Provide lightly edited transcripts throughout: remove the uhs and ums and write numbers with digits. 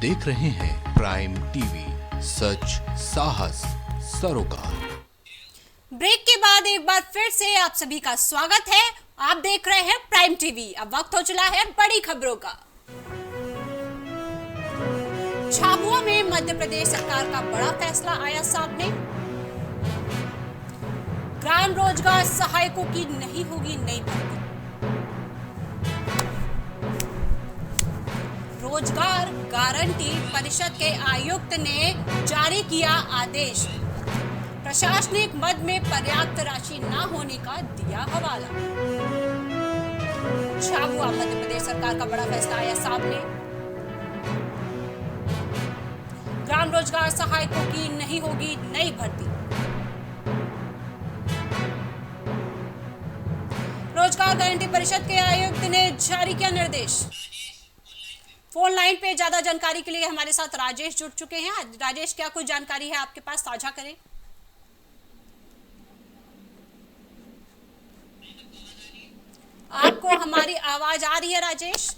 देख रहे हैं प्राइम टीवी, सच साहस सरोकार। ब्रेक के बाद एक बार फिर से आप सभी का स्वागत है। आप देख रहे हैं प्राइम टीवी। अब वक्त हो चला है बड़ी खबरों का। झाबुआ में मध्य प्रदेश सरकार का बड़ा फैसला आया सामने। ग्राम रोजगार सहायकों की नहीं होगी नई भर्ती। रोजगार गारंटी परिषद के आयुक्त ने जारी किया आदेश। प्रशासनिक मद में पर्याप्त राशि न होने का दिया हवाला। झाबुआ मध्य प्रदेश सरकार का बड़ा फैसला आया सामने। ग्राम रोजगार सहायकों की नहीं होगी नई भर्ती। रोजगार गारंटी परिषद के आयुक्त ने जारी किया निर्देश। फोन लाइन पे ज्यादा जानकारी के लिए हमारे साथ राजेश जुड़ चुके हैं। राजेश, क्या कुछ जानकारी है आपके पास, साझा करें। आपको हमारी आवाज आ रही है राजेश?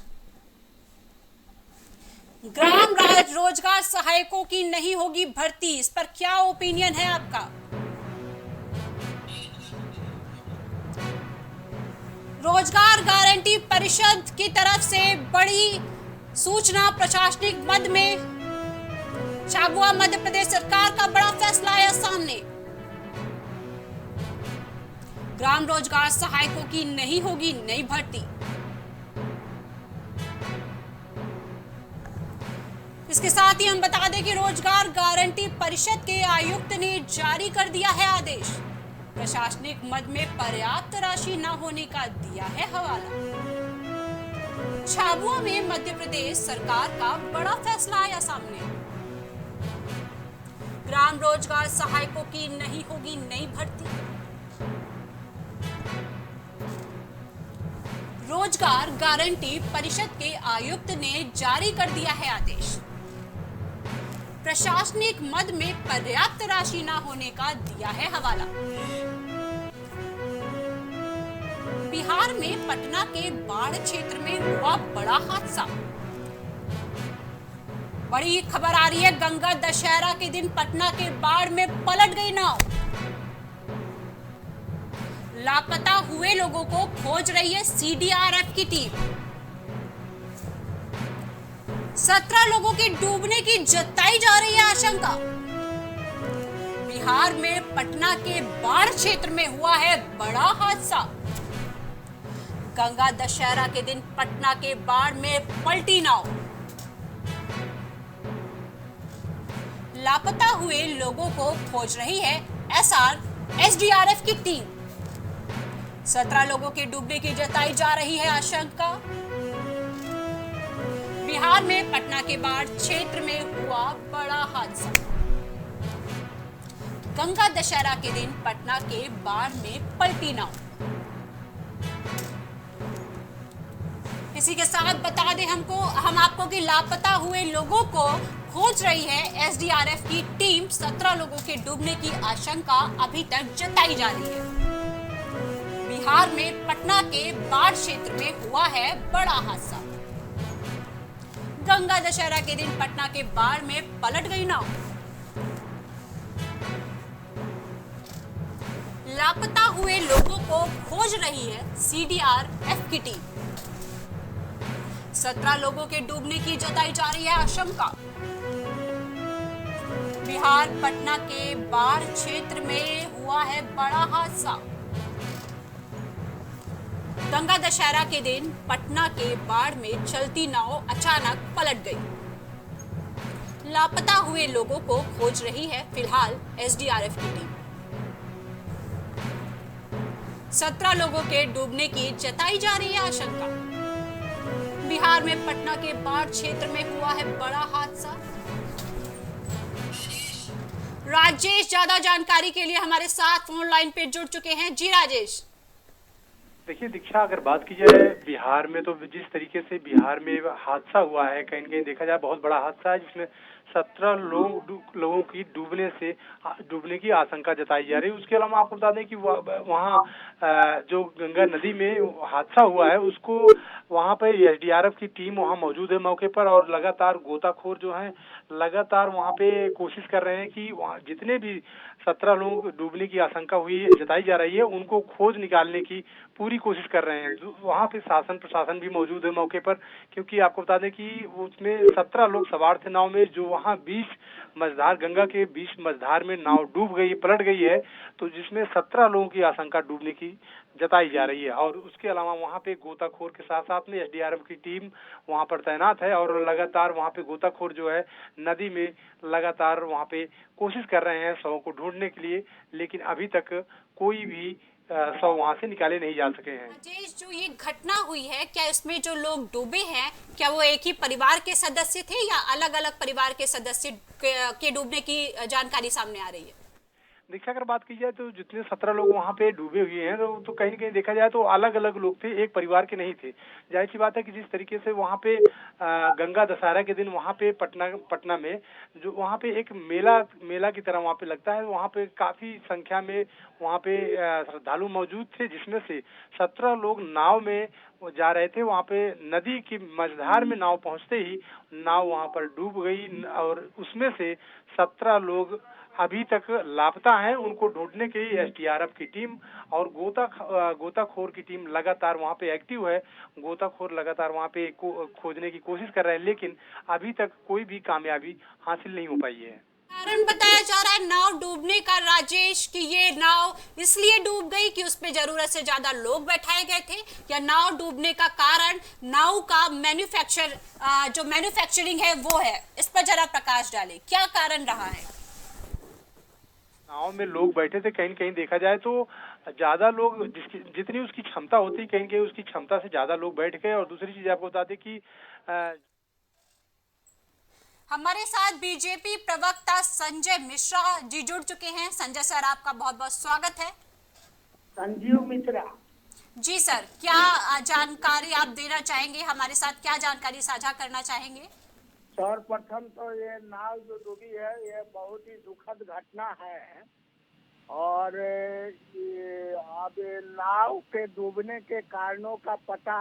ग्राम रोजगार सहायकों की नहीं होगी भर्ती, इस पर क्या ओपिनियन है आपका? रोजगार गारंटी परिषद की तरफ से बड़ी सूचना, प्रशासनिक मद में झाबुआ मध्य प्रदेश सरकार का बड़ा फैसला आया सामने। ग्राम रोजगार सहायकों की नहीं होगी नई भर्ती। इसके साथ ही हम बता दें कि रोजगार गारंटी परिषद के आयुक्त ने जारी कर दिया है आदेश। प्रशासनिक मद में पर्याप्त राशि न होने का दिया है हवाला। झाबुआ में मध्य प्रदेश सरकार का बड़ा फैसला आया सामने। ग्राम रोजगार सहायकों की नहीं होगी नई भर्ती। रोजगार गारंटी परिषद के आयुक्त ने जारी कर दिया है आदेश। प्रशासनिक मद में पर्याप्त राशि न होने का दिया है हवाला। बिहार में पटना के बाढ़ क्षेत्र में हुआ बड़ा हादसा। बड़ी खबर आ रही है, गंगा दशहरा के दिन पटना के बाढ़ में पलट गई नाव। लापता हुए लोगों को खोज रही है सीडीआरएफ की टीम। 17 लोगों के डूबने की जताई जा रही है आशंका। बिहार में पटना के बाढ़ क्षेत्र में हुआ है बड़ा हादसा। गंगा दशहरा के दिन पटना के बाढ़ में पलटी नाव। लापता हुए लोगों को खोज रही है एसडीआरएफ की टीम। 17 लोगों के डूबने की जताई जा रही है आशंका। बिहार में पटना के बाढ़ क्षेत्र में हुआ बड़ा हादसा। गंगा दशहरा के दिन पटना के बाढ़ में पलटी नाव। इसी के साथ बता दें हम आपको कि लापता हुए लोगों को खोज रही है एसडीआरएफ की टीम। 17 लोगों के डूबने की आशंका अभी तक जताई जा रही है। बिहार में पटना के बाढ़ क्षेत्र में हुआ है बड़ा हादसा। गंगा दशहरा के दिन पटना के बाढ़ में पलट गई नाव। लापता हुए लोगों को खोज रही है सीडीआरएफ की टीम। 17 लोगों के डूबने की जताई जा रही है आशंका। बिहार पटना के बाढ़ क्षेत्र में हुआ है बड़ा हादसा। गंगा दशहरा के दिन पटना के बाढ़ में चलती नाव अचानक पलट गई। लापता हुए लोगों को खोज रही है फिलहाल एसडीआरएफ की टीम। 17 लोगों के डूबने की जताई जा रही है आशंका। बिहार में पटना के बाढ़ क्षेत्र में हुआ है बड़ा हादसा। राजेश ज्यादा जानकारी के लिए हमारे साथ फोन लाइन पे जुड़ चुके हैं। जी राजेश। देखिए दीक्षा, अगर बात की जाए बिहार में तो जिस तरीके से बिहार में हादसा हुआ है, कहीं न कहीं देखा जाए बहुत बड़ा हादसा है, जिसमें 17 लोगों की डूबने की आशंका जताई जा रही है। उसके अलावा आपको बता दें कि वहाँ जो गंगा नदी में हादसा हुआ है उसको वहाँ पे एसडीआरएफ की टीम वहाँ मौजूद है मौके पर, और लगातार गोताखोर जो हैं लगातार वहाँ पे कोशिश कर रहे हैं कि वहाँ जितने भी 17 लोग डूबने की आशंका जताई जा रही है उनको खोज निकालने की पूरी कोशिश कर रहे हैं। वहाँ पे शासन प्रशासन भी मौजूद है मौके पर, क्योंकि आपको बता दें कि उसमें 17 लोग सवार थे नाव में, जो वहाँ गंगा के बीच मझधार में नाव डूब गई, पलट गई है, तो जिसमें 17 लोगों की आशंका डूबने की जताई जा रही है। और उसके अलावा वहाँ पे गोताखोर के साथ साथ में एसडीआरएफ की टीम वहाँ पर तैनात है, और लगातार वहाँ पे गोताखोर जो है नदी में लगातार वहाँ पे कोशिश कर रहे हैं शवों को ढूंढने के लिए, लेकिन अभी तक कोई भी शव वहाँ से निकाले नहीं जा सके हैं। राजेश, जो ये घटना हुई है, क्या इसमें जो लोग डूबे हैं क्या वो एक ही परिवार के सदस्य थे या अलग अलग परिवार के सदस्य के डूबने की जानकारी सामने आ रही है? देखिए, अगर बात की जाए तो जितने 17 लोग वहाँ पे डूबे हुए हैं तो कहीं न कहीं देखा जाए तो अलग अलग लोग थे, एक परिवार के नहीं थे। जाहिर सी बात है कि जिस तरीके से वहाँ पे गंगा दशहरा के दिन वहाँ पे पटना में जो वहाँ पे एक मेला की तरह वहाँ पे लगता है, वहाँ पे काफी संख्या में वहाँ पे श्रद्धालु मौजूद थे, जिसमें से 17 लोग नाव में जा रहे थे। वहाँ पे नदी की मझधार में नाव पहुँचते ही नाव वहाँ पर डूब गई, और उसमें से 17 लोग अभी तक लापता हैं। उनको ढूंढने के लिए एसडीआरएफ की टीम और गोताखोर की टीम लगातार वहाँ पे एक्टिव है। गोताखोर लगातार वहाँ पे खोजने की कोशिश कर रहे हैं, लेकिन अभी तक कोई भी कामयाबी हासिल नहीं हो पाई है। कारण बताया जा रहा है नाव डूबने का, राजेश, कि ये नाव इसलिए डूब गई कि उसमें जरूरत से ज्यादा लोग बैठाए गए थे, या नाव डूबने का कारण नाव का जो मैन्युफैक्चरिंग है वो है? इस पर जरा प्रकाश डालें, क्या कारण रहा है? नाव में लोग बैठे थे, कहीं कहीं देखा जाए तो ज्यादा लोग जितनी उसकी क्षमता होती, कहीं कहीं उसकी क्षमता से ज्यादा लोग बैठ गए। और दूसरी चीज आपको बता दें कि हमारे साथ बीजेपी प्रवक्ता संजय मिश्रा जी जुड़ चुके हैं। संजय सर, आपका बहुत बहुत स्वागत है। संजीव मिश्रा जी सर, क्या जानकारी आप देना चाहेंगे हमारे साथ, क्या जानकारी साझा करना चाहेंगे? सर्वप्रथम तो ये नाव जो डूबी है ये बहुत ही दुखद घटना है, और अब नाव के डूबने के कारणों का पता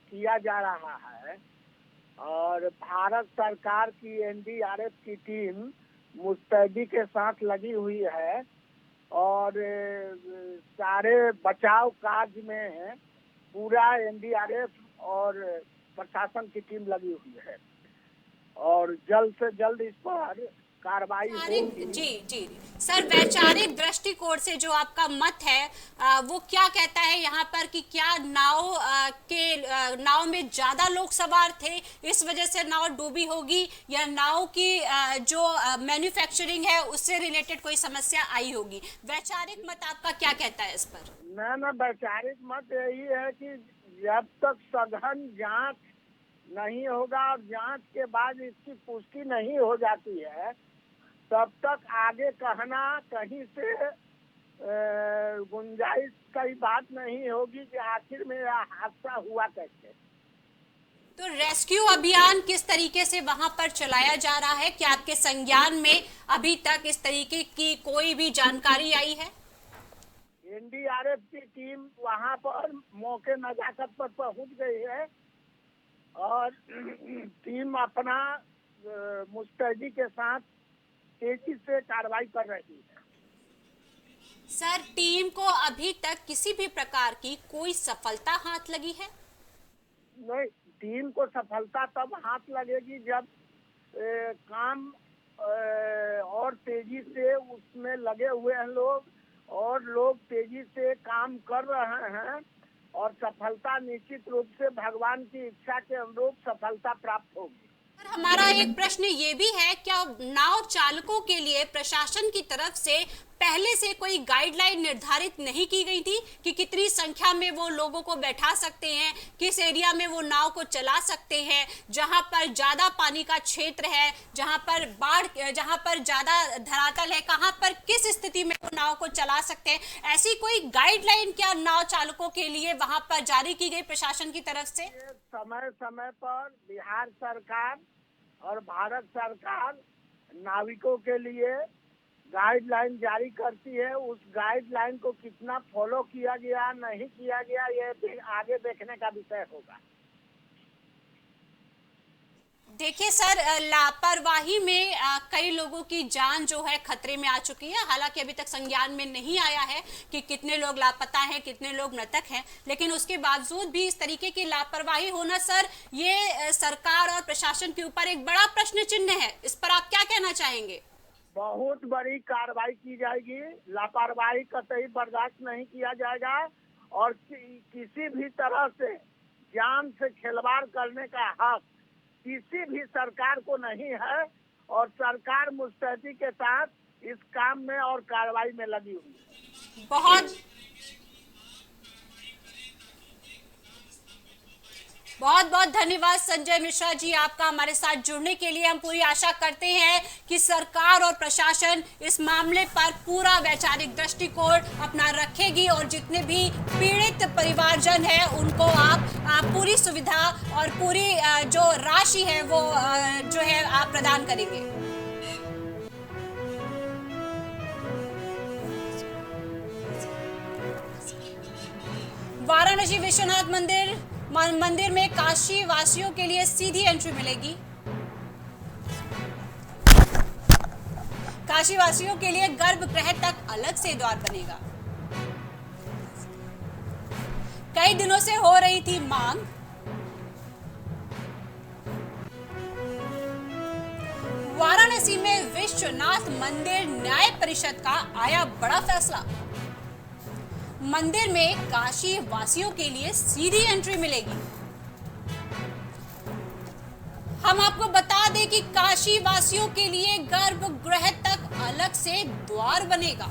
किया जा रहा है, और भारत सरकार की एनडीआरएफ की टीम मुस्तैदी के साथ लगी हुई है, और सारे बचाव कार्य में पूरा एनडीआरएफ और प्रशासन की टीम लगी हुई है, और जल्द से जल्द इस पर कार्रवाई होगी। जी जी सर, वैचारिक दृष्टिकोण से जो आपका मत है वो क्या कहता है यहाँ पर कि क्या नाव में ज्यादा लोग सवार थे इस वजह से नाव डूबी होगी, या नाव की जो मैन्युफैक्चरिंग है उससे रिलेटेड कोई समस्या आई होगी? वैचारिक मत आपका क्या कहता है इस पर? ना वैचारिक मत यही है कि जब तक सघन जांच नहीं होगा और जांच के बाद इसकी पुष्टि नहीं हो जाती है, तब तक आगे कहना कहीं से गुंजाइश की बात नहीं होगी कि आखिर में यह हादसा हुआ कैसे। तो रेस्क्यू अभियान किस तरीके से वहां पर चलाया जा रहा है? क्या आपके संज्ञान में अभी तक इस तरीके की कोई भी जानकारी आई है? एनडीआरएफ की टीम वहां पर मौके नजाकत पर पहुंच गई है, और टीम अपना मुस्तैदी के साथ तेजी से कार्रवाई कर रही है। सर, टीम को अभी तक किसी भी प्रकार की कोई सफलता हाथ लगी है? नहीं, टीम को सफलता तब हाथ लगेगी जब काम और तेजी से उसमें लगे हुए हैं लोग, और लोग तेजी से काम कर रहे हैं, और सफलता निश्चित रूप से भगवान की इच्छा के अनुरूप सफलता प्राप्त होगी। हमारा एक प्रश्न ये भी है, क्या नाव चालकों के लिए प्रशासन की तरफ से पहले से कोई गाइडलाइन निर्धारित नहीं की गई थी कि कितनी संख्या में वो लोगों को बैठा सकते हैं, किस एरिया में वो नाव को चला सकते हैं, जहां पर ज्यादा पानी का क्षेत्र है, जहां पर ज्यादा धरातल है, कहां पर किस स्थिति में वो नाव को चला सकते हैं? ऐसी कोई गाइडलाइन क्या नाव चालकों के लिए वहां पर जारी की गई प्रशासन की तरफ से? समय समय पर बिहार सरकार और भारत सरकार नाविकों के लिए गाइडलाइन जारी करती है। उस गाइडलाइन को कितना फॉलो किया गया नहीं किया गया ये भी आगे देखने का विषय होगा। देखिए सर, लापरवाही में कई लोगों की जान जो है खतरे में आ चुकी है। हालांकि अभी तक संज्ञान में नहीं आया है कि कितने लोग लापता हैं, कितने लोग मृतक हैं, लेकिन उसके बावजूद भी इस तरीके की लापरवाही होना सर, ये सरकार और प्रशासन के ऊपर एक बड़ा प्रश्न चिन्ह है। इस पर आप क्या कहना चाहेंगे? बहुत बड़ी कार्रवाई की जाएगी। लापरवाही कतई बर्दाश्त नहीं किया जाएगा और किसी भी तरह से जान से खिलवाड़ करने का हक किसी भी सरकार को नहीं है और सरकार मुस्तैदी के साथ इस काम में और कार्रवाई में लगी हुई है। बहुत बहुत धन्यवाद संजय मिश्रा जी आपका हमारे साथ जुड़ने के लिए। हम पूरी आशा करते हैं कि सरकार और प्रशासन इस मामले पर पूरा वैचारिक दृष्टिकोण अपना रखेगी और जितने भी पीड़ित परिवारजन है उनको आप पूरी सुविधा और पूरी जो राशि है वो जो है आप प्रदान करेंगे। वाराणसी विश्वनाथ मंदिर में काशी वासियों के लिए सीधी एंट्री मिलेगी। काशी वासियों के लिए गर्भगृह तक अलग से द्वार बनेगा। कई दिनों से हो रही थी मांग। वाराणसी में विश्वनाथ मंदिर न्याय परिषद का आया बड़ा फैसला। मंदिर में काशी वासियों के लिए सीधी एंट्री मिलेगी। हम आपको बता दें कि काशी वासियों के लिए गर्भगृह तक अलग से द्वार बनेगा।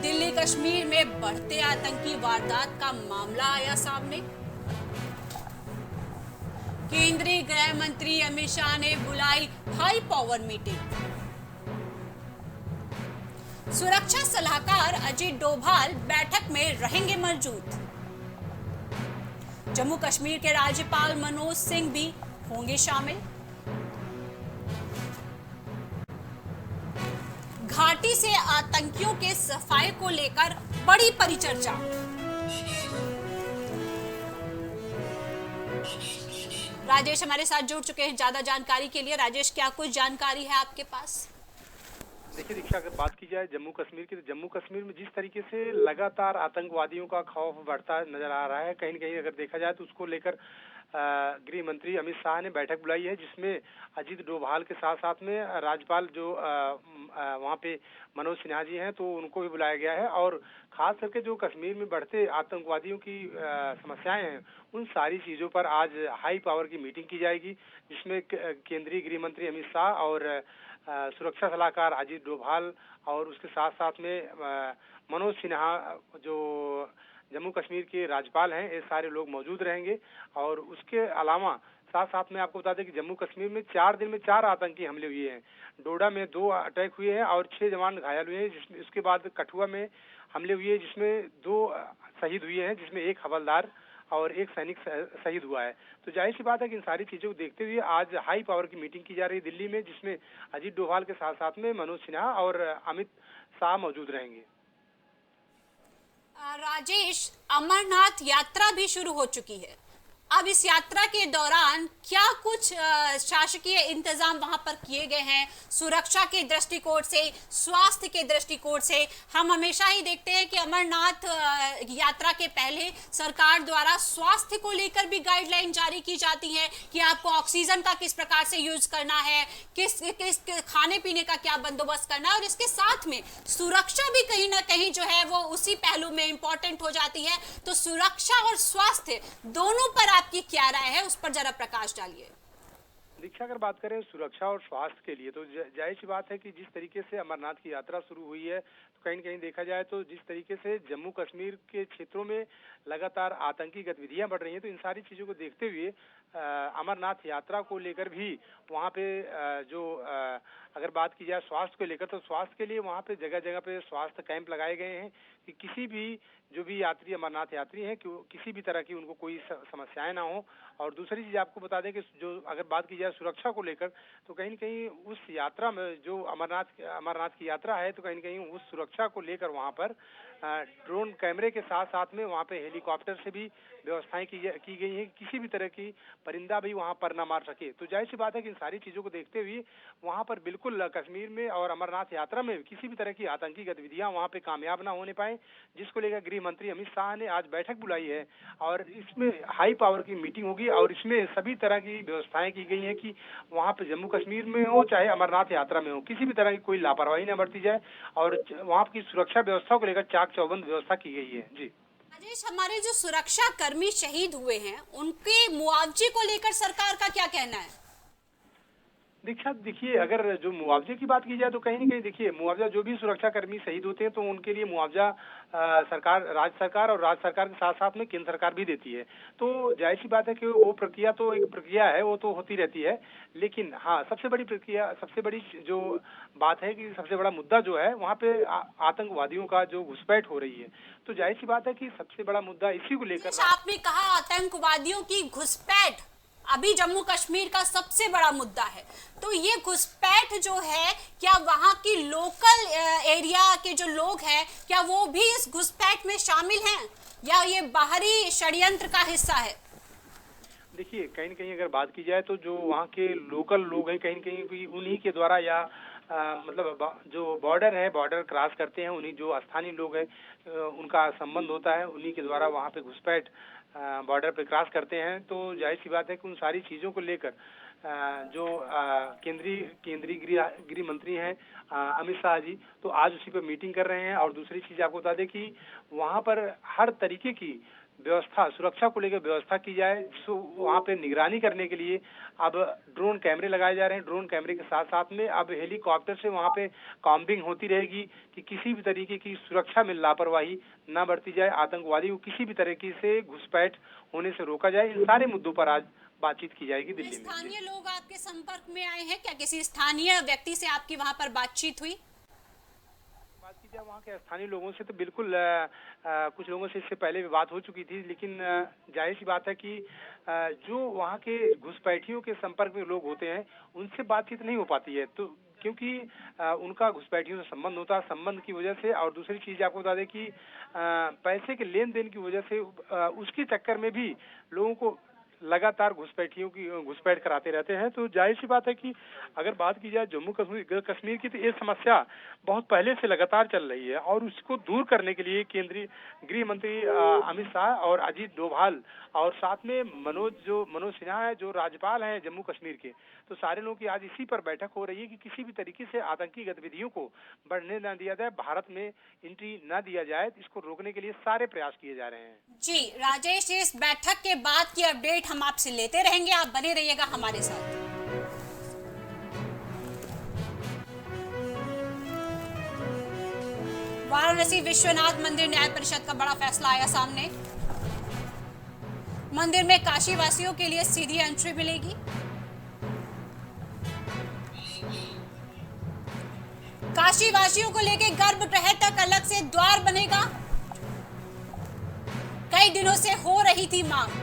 दिल्ली कश्मीर में बढ़ते आतंकी वारदात का मामला आया सामने। केंद्रीय गृह मंत्री अमित शाह ने बुलाई हाई पावर मीटिंग। सुरक्षा सलाहकार अजीत डोभाल बैठक में रहेंगे मौजूद। जम्मू कश्मीर के राज्यपाल मनोज सिंह भी होंगे शामिल। घाटी से आतंकियों के सफाई को लेकर बड़ी परिचर्चा। राजेश हमारे साथ जुड़ चुके हैं ज्यादा जानकारी के लिए। राजेश, क्या कुछ जानकारी है आपके पास? देखिए दीक्षा, अगर बात की जाए जम्मू कश्मीर की, तो जम्मू कश्मीर में जिस तरीके से लगातार आतंकवादियों का खौफ बढ़ता नजर आ रहा है, कहीं न कहीं अगर देखा जाए तो उसको लेकर गृह मंत्री अमित शाह ने बैठक बुलाई है, जिसमें अजीत डोभाल के साथ साथ में राज्यपाल जो वहाँ पे मनोज सिन्हा जी हैं तो उनको भी बुलाया गया है। और खास करके जो कश्मीर में बढ़ते आतंकवादियों की समस्याएं हैं उन सारी चीज़ों पर आज हाई पावर की मीटिंग की जाएगी, जिसमें केंद्रीय गृह मंत्री अमित शाह और सुरक्षा सलाहकार अजीत डोभाल और उसके साथ साथ में मनोज सिन्हा जो जम्मू कश्मीर के राज्यपाल हैं, ये सारे लोग मौजूद रहेंगे। और उसके अलावा साथ साथ में आपको बता दें कि जम्मू कश्मीर में 4 दिन में 4 आतंकी हमले हुए हैं। डोडा में 2 अटैक हुए हैं और 6 जवान घायल हुए हैं, जिसमें उसके बाद कठुआ में हमले हुए जिसमें 2 शहीद हुए हैं, जिसमें एक हवलदार और एक सैनिक शहीद हुआ है। तो जाहिर सी बात है कि इन सारी चीजों को देखते हुए आज हाई पावर की मीटिंग की जा रही है दिल्ली में, जिसमें अजीत डोभाल के साथ साथ में मनोज सिन्हा और अमित शाह मौजूद रहेंगे। राजेश, अमरनाथ यात्रा भी शुरू हो चुकी है। अब इस यात्रा के दौरान क्या कुछ शासकीय इंतजाम वहां पर किए गए हैं? सुरक्षा के दृष्टिकोण से, स्वास्थ्य के दृष्टिकोण से हम हमेशा ही देखते हैं कि अमरनाथ यात्रा के पहले सरकार द्वारा स्वास्थ्य को लेकर भी गाइडलाइन जारी की जाती है कि आपको ऑक्सीजन का किस प्रकार से यूज करना है, किस खाने पीने का क्या बंदोबस्त करना है, और इसके साथ में सुरक्षा भी कहीं ना कहीं जो है वो उसी पहलू में इंपॉर्टेंट हो जाती है। तो सुरक्षा और स्वास्थ्य दोनों पर आपकी क्या राय है, उस पर जरा प्रकाश डालिए। दीक्षा, अगर बात करें सुरक्षा और स्वास्थ्य के लिए तो जाहिर सी बात है कि जिस तरीके से अमरनाथ की यात्रा शुरू हुई है तो कहीं न कहीं देखा जाए तो जिस तरीके से जम्मू कश्मीर के क्षेत्रों में लगातार आतंकी गतिविधियां बढ़ रही हैं, तो इन सारी चीज़ों को देखते हुए अमरनाथ यात्रा को लेकर भी वहाँ पे अगर बात की जाए स्वास्थ्य को लेकर तो स्वास्थ्य के लिए वहाँ पे जगह जगह पे स्वास्थ्य कैंप लगाए गए हैं, कि किसी भी जो भी यात्री अमरनाथ यात्री हैं कि किसी भी तरह की उनको कोई समस्याएं ना हो। और दूसरी चीज आपको बता दें कि जो अगर बात की जाए सुरक्षा को लेकर, तो कहीं न कहीं उस यात्रा में जो अमरनाथ की यात्रा है, तो कहीं न कहीं उस सुरक्षा को लेकर वहाँ पर ड्रोन कैमरे के साथ साथ में वहाँ पे हेलीकॉप्टर से भी व्यवस्थाएं की गई हैं, किसी भी तरह की परिंदा भी वहाँ पर न मार सके। तो जाहिर सी बात है कि इन सारी चीजों को देखते हुए वहाँ पर बिल्कुल कश्मीर में और अमरनाथ यात्रा में किसी भी तरह की आतंकी गतिविधियां वहाँ पे कामयाब ना होने पाए, जिसको लेकर गृह मंत्री अमित शाह ने आज बैठक बुलाई है और इसमें हाई पावर की मीटिंग होगी और इसमें सभी तरह की व्यवस्थाएं की गई हैं कि वहाँ पे जम्मू कश्मीर में हो चाहे अमरनाथ यात्रा में हो, किसी भी तरह की कोई लापरवाही न बरती जाए और वहाँ की सुरक्षा व्यवस्था को लेकर चाक चौबंद व्यवस्था की गई है। जी राजेश, हमारे जो सुरक्षा कर्मी शहीद हुए हैं उनके मुआवजे को लेकर सरकार का क्या कहना है? दीक्षा, देखिए अगर जो मुआवजे की बात की जाए तो कहीं न कहीं देखिए मुआवजा जो भी सुरक्षा कर्मी शहीद होते हैं तो उनके लिए मुआवजा सरकार, राज्य सरकार और राज्य सरकार के साथ साथ में केंद्र सरकार भी देती है। तो जाहिर सी बात है कि वो प्रक्रिया तो एक प्रक्रिया है, वो तो होती रहती है। लेकिन हाँ, सबसे बड़ी जो बात है कि सबसे बड़ा मुद्दा जो है वहाँ पे आतंकवादियों का जो घुसपैठ हो रही है। तो जाहिर सी बात है कि सबसे बड़ा मुद्दा इसी को लेकर आपने कहा आतंकवादियों की घुसपैठ अभी जम्मू कश्मीर का सबसे बड़ा मुद्दा है, तो ये घुसपैठ जो है क्या वहाँ की लोकल एरिया के जो लोग हैं क्या वो भी इस घुसपैठ में शामिल हैं या ये बाहरी षड्यंत्र का हिस्सा है? देखिए कहीं न कहीं अगर बात की जाए तो जो वहाँ के लोकल लोग हैं कहीं न कहीं उन्हीं के द्वारा या मतलब जो बॉर्डर है, बॉर्डर क्रॉस करते हैं उन्हीं जो स्थानीय लोग हैं उनका संबंध होता है, उन्हीं के द्वारा वहाँ पे घुसपैठ बॉर्डर पे क्रॉस करते हैं। तो जाहिर सी बात है कि उन सारी चीज़ों को लेकर जो केंद्रीय गृह मंत्री हैं अमित शाह जी, तो आज उसी पर मीटिंग कर रहे हैं। और दूसरी चीज़ आपको बता दें कि वहाँ पर हर तरीके की व्यवस्था, सुरक्षा को लेकर व्यवस्था की जाए। वहाँ पे निगरानी करने के लिए अब ड्रोन कैमरे लगाए जा रहे हैं। ड्रोन कैमरे के साथ साथ में अब हेलीकॉप्टर से वहाँ पे कॉम्बिंग होती रहेगी कि किसी भी तरीके की सुरक्षा में लापरवाही ना बरती जाए, आतंकवादी को किसी भी तरीके से घुसपैठ होने से रोका जाए। इन सारे मुद्दों पर आज बातचीत की जाएगी दिल्ली में। स्थानीय लोग आपके संपर्क में आए हैं क्या? किसी स्थानीय व्यक्ति से आपकी वहाँ पर बातचीत हुई? बात की जाए वहाँ के स्थानीय लोगों से तो बिल्कुल कुछ लोगों से इससे पहले भी बात हो चुकी थी, लेकिन जाहिर सी बात है कि जो वहाँ के घुसपैठियों के संपर्क में लोग होते हैं उनसे बातचीत नहीं हो पाती है, तो क्योंकि उनका घुसपैठियों से संबंध होता है, संबंध की वजह से। और दूसरी चीज आपको बता दें कि पैसे के लेन देन की वजह से उसके चक्कर में भी लोगों को लगातार घुसपैठ कराते रहते हैं। तो जाहिर सी बात है कि अगर बात की जाए जम्मू कश्मीर की, तो ये समस्या बहुत पहले से लगातार चल रही है और उसको दूर करने के लिए केंद्रीय गृह मंत्री अमित शाह और अजीत डोभाल और साथ में मनोज सिन्हा है जो राज्यपाल हैं जम्मू कश्मीर के, तो सारे लोगों की आज इसी पर बैठक हो रही है कि किसी भी तरीके से आतंकी गतिविधियों को बढ़ने न दिया जाए, भारत में एंट्री न दिया जाए, इसको रोकने के लिए सारे प्रयास किए जा रहे हैं। जी राजेश, इस बैठक के बाद की अपडेट हम आपसे लेते रहेंगे, आप बने रहिएगा हमारे साथ। वाराणसी विश्वनाथ मंदिर न्याय परिषद का बड़ा फैसला आया सामने। मंदिर में काशी वासियों के लिए सीधी एंट्री मिलेगी। काशी वासियों को लेकर गर्भगृह तक अलग से द्वार बनेगा। कई दिनों से हो रही थी मांग।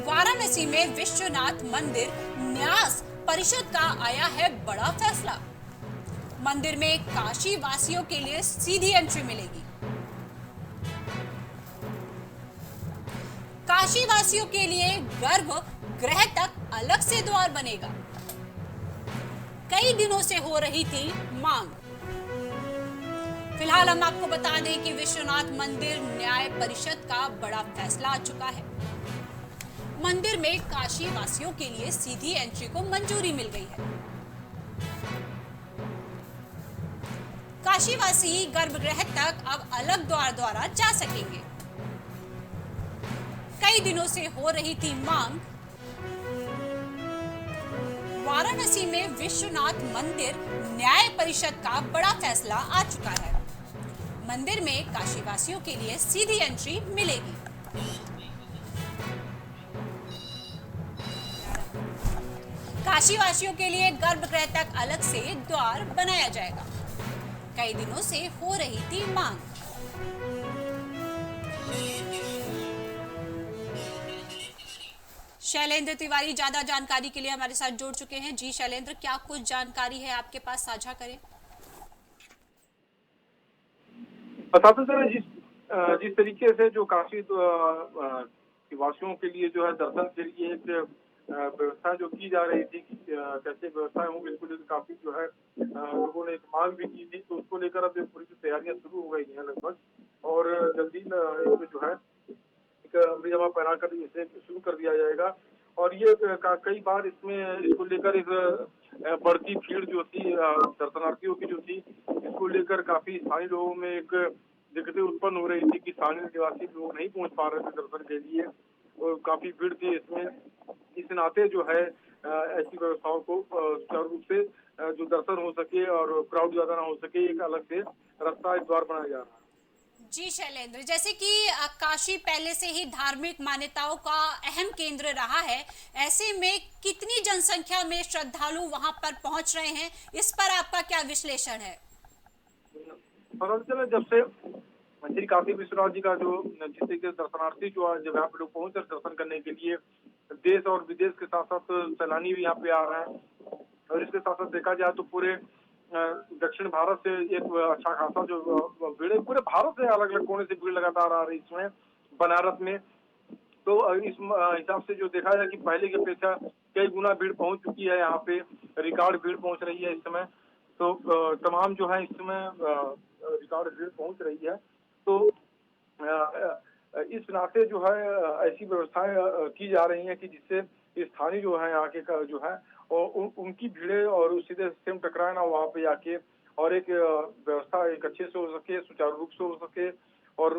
वाराणसी में विश्वनाथ मंदिर न्याय परिषद का आया है बड़ा फैसला। मंदिर में काशी वासियों के लिए सीधी एंट्री मिलेगी। काशी वासियों के लिए गर्भगृह तक अलग से द्वार बनेगा। कई दिनों से हो रही थी मांग। फिलहाल हम आपको बता दें कि विश्वनाथ मंदिर न्याय परिषद का बड़ा फैसला आ चुका है। मंदिर में काशी वासियों के लिए सीधी एंट्री को मंजूरी मिल गई है। काशीवासी गर्भगृह तक अब अलग द्वार द्वारा जा सकेंगे। कई दिनों से हो रही थी मांग। वाराणसी में विश्वनाथ मंदिर न्याय परिषद का बड़ा फैसला आ चुका है। मंदिर में काशीवासियों के लिए सीधी एंट्री मिलेगी। काशीवासियों के लिए गर्भगृह तक अलग से द्वार बनाया जाएगा। कई दिनों से हो रही थी मांग। शैलेंद्र तिवारी ज्यादा जानकारी के लिए हमारे साथ जुड़ चुके हैं। जी शैलेंद्र, क्या कुछ जानकारी है आपके पास, साझा करें। बताते चले जिस तरीके से जो काशी वासियों के लिए जो है दर्शन के लिए एक व्यवस्था जो की जा रही थी कि कैसे व्यवस्थाएं होंगी, इसको लेकर काफी जो है लोगों ने एक मांग भी की थी। तो उसको लेकर अब पूरी तैयारियां शुरू हो गई हैं लगभग, और जल्दी इसमें जो है एक अमलीजामा पहना कर इसे शुरू कर दिया जाएगा। और ये कई बार इसमें इसको लेकर एक बढ़ती भीड़ जो थी दर्शनार्थियों की जो थी, इसको लेकर काफी स्थानीय लोगों में एक दिक्कतें उत्पन्न हो रही थी कि स्थानीय निवासी लोग नहीं पहुंच पा रहे थे दर्शन के लिए, और काफी भीड़ थी इसमें। इस नाते जो है ऐसी व्यवस्थाओं को सुचारू रूप से जो दर्शन हो सके और क्राउड ज्यादा ना हो सके, एक अलग से रास्ता इस बार बनाया जा रहा है। जी शैलेंद्र, जैसे कि काशी पहले से ही धार्मिक मान्यताओं का अहम केंद्र रहा है, ऐसे में कितनी जनसंख्या में श्रद्धालु वहां पर पहुंच रहे हैं, इस पर आपका क्या विश्लेषण है? जब से श्री काशी विश्वनाथ जी का जो जिस तरीके से दर्शनार्थी जो जब यहाँ पे लोग पहुंच रहे दर्शन करने के लिए, देश और विदेश के साथ साथ सैलानी भी यहाँ पे आ रहे हैं। और इसके साथ साथ देखा जाए तो पूरे दक्षिण भारत से एक अच्छा खासा जो भीड़ है, पूरे भारत से अलग अलग कोने से भीड़ लगातार आ रही है इसमें बनारस में। तो इस हिसाब से जो देखा जाए कि पहले की अपेक्षा कई गुना भीड़ पहुंच चुकी है, यहाँ पे रिकॉर्ड भीड़ पहुंच रही है इस समय। तो तमाम जो है इस समय रिकॉर्ड भीड़ पहुंच रही है। तो इस नाते जो है ऐसी व्यवस्थाएं की जा रही हैं कि जिससे स्थानीय जो है यहाँ के जो है और उनकी भीड़े और सीधे सेम टकराए ना वहाँ पे आके, और एक व्यवस्था एक अच्छे से हो सके, सुचारू रूप से हो सके, और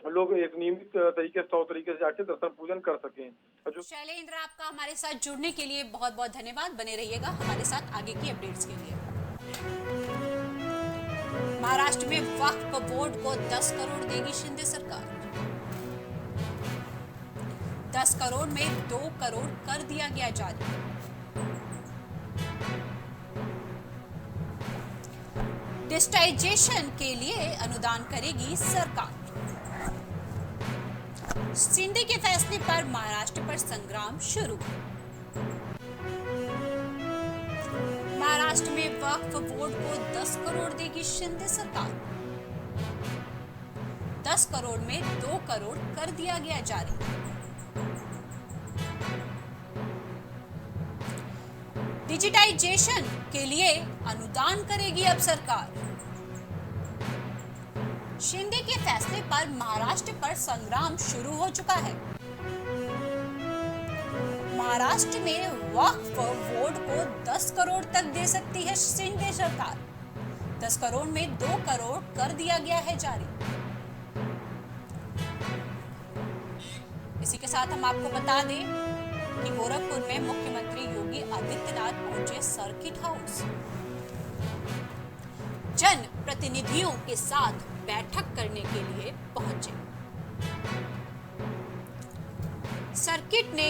लोग एक नियमित तरीके से जाके दर्शन पूजन कर सकें। शैलेंद्र, आपका हमारे साथ जुड़ने के लिए बहुत बहुत धन्यवाद। बने रहिएगा हमारे साथ आगे की अपडेट्स के लिए। महाराष्ट्र में वक्फ बोर्ड को 10 करोड़ देगी शिंदे सरकार। 10 करोड़ में 2 करोड़ कर दिया गया जारी। डिजिटाइजेशन के लिए अनुदान करेगी सरकार। शिंदे के फैसले पर महाराष्ट्र पर संग्राम शुरू। महाराष्ट्र में वक्फ बोर्ड को 10 करोड़ देगी शिंदे सरकार। 10 करोड़ में 2 करोड़ कर दिया गया जारी। डिजिटाइजेशन के लिए अनुदान करेगी अब सरकार। शिंदे के फैसले पर महाराष्ट्र पर संग्राम शुरू हो चुका है। महाराष्ट्र में वक्फ बोर्ड को 10 करोड़ तक दे सकती है शिंदे सरकार। 10 करोड़ में 2 करोड़ कर दिया गया है जारी। इसी के साथ हम आपको बता दें कि गोरखपुर में मुख्यमंत्री योगी आदित्यनाथ पहुंचे सर्किट हाउस। जन प्रतिनिधियों के साथ बैठक करने के लिए पहुंचे। सर्किट ने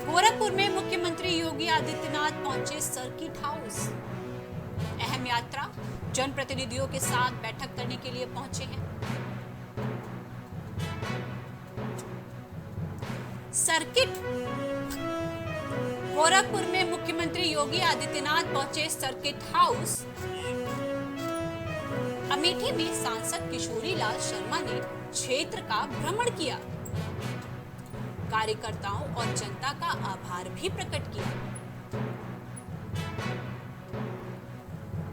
गोरखपुर में मुख्यमंत्री योगी आदित्यनाथ पहुंचे सर्किट हाउस। अहम यात्रा जनप्रतिनिधियों के साथ बैठक करने के लिए पहुंचे हैं। सर्किट गोरखपुर में मुख्यमंत्री योगी आदित्यनाथ पहुंचे सर्किट हाउस। अमेठी में सांसद किशोरी लाल शर्मा ने क्षेत्र का भ्रमण किया। कार्यकर्ताओं और जनता का आभार भी प्रकट किया।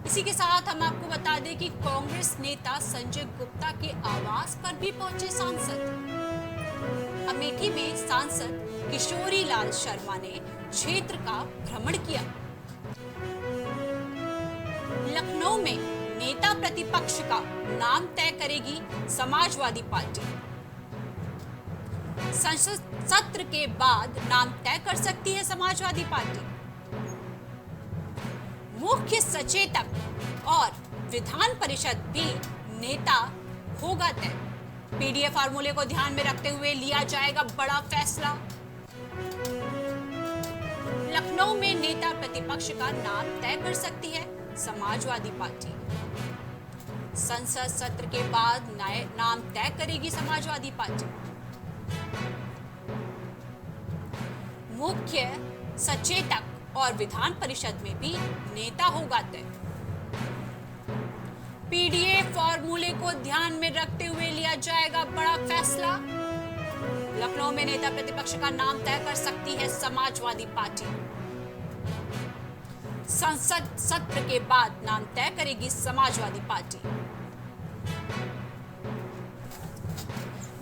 इसी के साथ हम आपको बता दें कि कांग्रेस नेता संजय गुप्ता के आवास पर भी पहुंचे सांसद। अमेठी में सांसद किशोरी लाल शर्मा ने क्षेत्र का भ्रमण किया। लखनऊ में नेता प्रतिपक्ष का नाम तय करेगी समाजवादी पार्टी। संसद सत्र के बाद नाम तय कर सकती है समाजवादी पार्टी। मुख्य सचेतक और विधान परिषद भी नेता होगा तय। पीडीए फार्मूले को ध्यान में रखते हुए लिया जाएगा बड़ा फैसला। लखनऊ में नेता प्रतिपक्ष का नाम तय कर सकती है समाजवादी पार्टी। संसद सत्र के बाद नए नाम तय करेगी समाजवादी पार्टी। मुख्य सचेतक और विधान परिषद में भी नेता होगा तय। पीडीए फॉर्मूले को ध्यान में रखते हुए लिया जाएगा बड़ा फैसला। लखनऊ में नेता प्रतिपक्ष का नाम तय कर सकती है समाजवादी पार्टी। संसद सत्र के बाद नाम तय करेगी समाजवादी पार्टी।